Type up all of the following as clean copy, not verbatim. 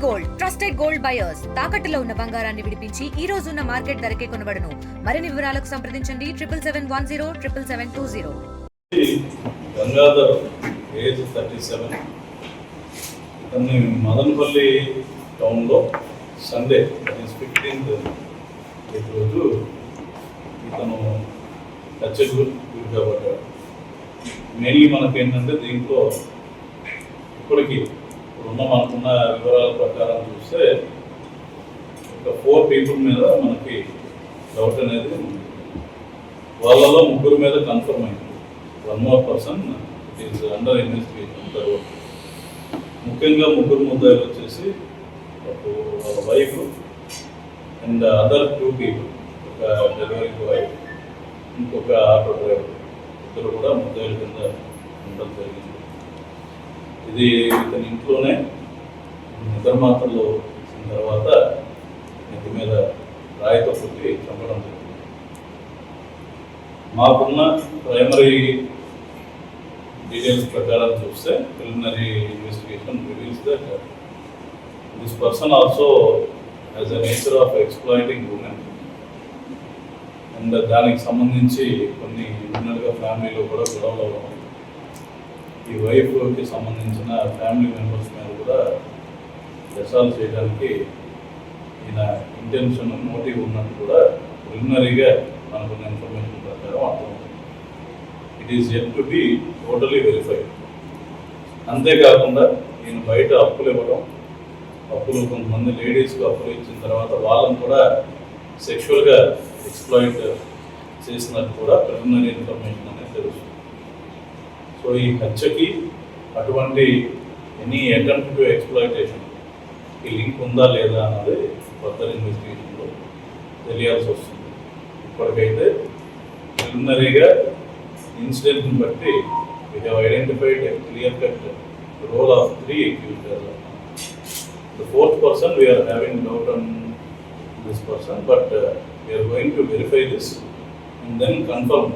Gold trusted gold buyers తాకట్టులో ఉన్న బంగారాన్ని విడిపించి ఈ రోజు ఉన్న మార్కెట్ ధరకే కొనబడును. మరిన్ని వివరాలకు సంప్రదించండి 7710772020. గంగాధర్ ఏజ్ 37 ఇతన్ని మదనపల్లి టౌన్లో సండే 15th రోజు ఇతను హత్యకు గురి కాబట్టాడు. మెయిన్లీ మనకు ఏంటంటే దీంట్లో ఇప్పటికీ మనకున్న వివరాల ప్రకారం చూస్తే ఒక 4 people మీద మనకి డౌట్ అనేది ఉంది. వాళ్ళలో 3 మీద కన్ఫర్మ్ అయింది. 1 more person is under investigation. తర్వాత ముఖ్యంగా 3 ముద్దాయిలు వచ్చేసి ఒక వైఫ్ అండ్ అదర్ 2 people, ఒక డెలివరీ బాయ్, ఇంకొక ఆటో డ్రైవర్, ఇద్దరు కూడా ముద్దాయిల కింద ఉండడం జరిగింది. ఇది ఇతని ఇంట్లోనే నిద్ర మాత్రలు వచ్చిన తర్వాత నెత్తి మీద రాయితో కొట్టి చంపడం జరిగింది. మాకున్న ప్రైమరీ డీటెయిల్స్ ప్రకారం చూస్తే preliminary investigation reveals that this person also as a nature of exploiting women and దానికి సంబంధించి కొన్ని ఇంటర్నల్గా ఫ్యామిలీలో కూడా గొడవలు, ఈ వైఫ్కి సంబంధించిన ఫ్యామిలీ మెంబర్స్ మీద కూడా అసాల్ట్ చేయడానికి ఈయన ఇంటెన్షన్, మోటివ్ ఉన్నట్టు కూడా ప్రిలిమినరీగా మనకున్న ఇన్ఫర్మేషన్ ప్రకారం అర్థమవుతుంది. It is yet to be totally verified. అంతేకాకుండా ఈయన బయట అప్పులు ఇవ్వడం, అప్పులు కొంతమంది లేడీస్కి అప్పులు ఇచ్చిన తర్వాత వాళ్ళని కూడా సెక్షువల్గా ఎక్స్‌ప్లాయిట్ చేసినట్టు కూడా ప్రిలిమినరీ ఇన్ఫర్మేషన్ అనేది తెలుస్తుంది. సో ఈ హత్యకి అటువంటి ఎనీ అటెంప్ట్ టు ఎక్స్‌ప్లాయిటేషన్ ఈ లింక్ ఉందా లేదా అన్నది ఫర్దర్ ఇన్వెస్టిగేషన్లో తెలియాల్సి వస్తుంది. ఇప్పటికైతే ప్రిలిమినరీగా ఇన్సిడెంట్ని బట్టి we have identified a clear cut role of 3 accused. The 4th person we are having doubt on this person, but we are going to verify this and then confirm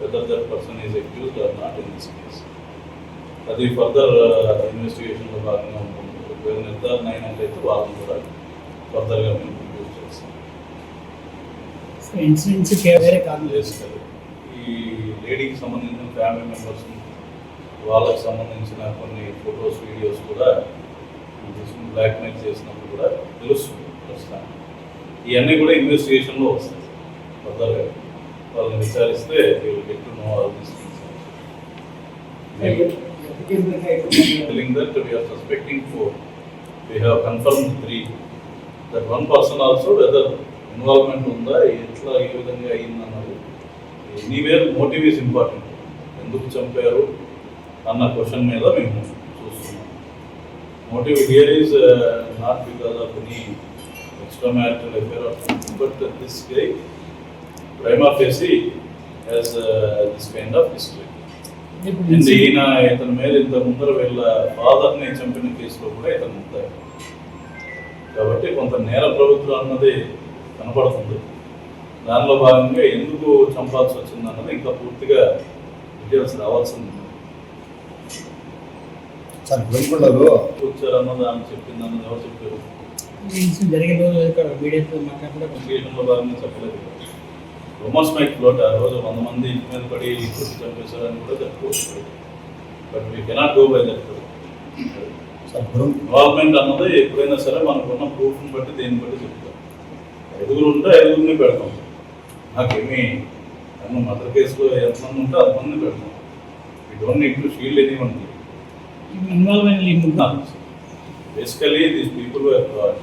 whether that person is accused or not in this case. అది further ఇన్వెస్టిగేషన్లో భాగంగా ఉంటుంది. ఒకవేళ నిర్ధారణ అయినట్లయితే వాళ్ళని కూడా ఫర్దర్గా మేము యూజ్ చేస్తాం. చేస్తారు ఈ లేడీకి సంబంధించిన ఫ్యామిలీ మెంబర్స్, వాళ్ళకి సంబంధించిన కొన్ని ఫొటోస్, వీడియోస్ కూడా తీసుకుని బ్లాక్మెయిల్ చేసినప్పుడు కూడా తెలుస్తుంది ప్రస్తుతానికి. ఇవన్నీ కూడా ఇన్వెస్టిగేషన్లో వస్తాయి. ఫర్దర్గా వాళ్ళని విచారిస్తే get to know all these things. Telling that we are suspecting 4, we have confirmed 3. That one person also whether involvement ఉందా, ఎట్లా ఏ విధంగా అయిందన్నది. Anywhere motive is important. ఎందుకు చంపారు అన్న క్వశ్చన్ మీద మేము చూస్తున్నాం. Motive here is not because of any extra marital affair or something, but this guy prima facie as this kind of history. ఈయన ఇతని మీద ఇంత ముందర వీళ్ళ ఫాదర్ని చంపిన కేసులో కూడా ఇతను ఉంటాయి కాబట్టి కొంత నేర ప్రభుత్వం అన్నది కనపడుతుంది. దానిలో భాగంగా ఎందుకు చంపాల్సి వచ్చింది అన్నది ఇంకా పూర్తిగా డీటెయిల్స్ రావాల్సింది. వచ్చారన్నది ఆమె చెప్పింది అన్నది ఎవరు చెప్పారు? ఇన్వెస్టిగేషన్లో భాగంగా చెప్పలేదు. Rumours make float. ఆ రోజు 100 మంది ఇంటి మీద పడి కొట్టి చంపేశారని కూడా చెప్పుకోవచ్చు. But we cannot go by that. Involvement అన్నది ఎప్పుడైనా సరే మనకున్న ప్రూఫ్ని బట్టి దేన్ని బట్టి చెప్తాం. 5 ఉంటే 5 పెడతాం. నాకేమీ నన్ను మదర్ కేసులో ఎంతమంది ఉంటే అంతమంది పెడతాం. We don't need to shield anyone. Basically these people were brought.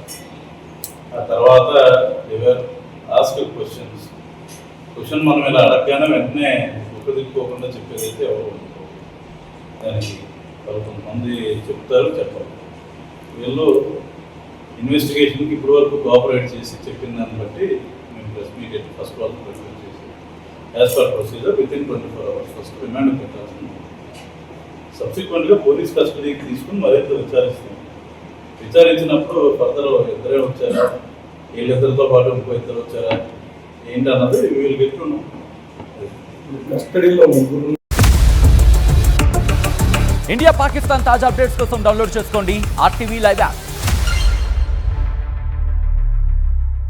ఆ తర్వాత they were asked questions. Question మనం ఇలా అడగగానే వెంటనే ఉపదిక్కుకోకుండా చెప్పేదైతే ఎవరు ఉండదు. దానికి కొంతమంది చెప్తారు, చెప్పరు. వీళ్ళు ఇన్వెస్టిగేషన్కి ఇప్పటి వరకు కోఆపరేట్ చేసి చెప్పిన దాన్ని బట్టి మేము ప్రెస్ మీట్ ఫస్ట్ వాళ్ళని ప్రిపేర్ చేసి as per procedure within 24 hours first remand పెట్టాల్సింది. సబ్సిక్వెంట్గా పోలీస్ కస్టడీకి తీసుకుని మరింత విచారించినప్పుడు ఫర్దర్ 2 వచ్చారా, వీళ్ళిద్దరితో పాటు ఇంకో 2 వచ్చారా ఏంటన్నది వీళ్ళు గెట్టున్నాం. కస్టడీలో ఇండియా పాకిస్తాన్ తాజా అప్డేట్స్ కోసం డౌన్లోడ్ చేసుకోండి RTV లైవ్ యాప్.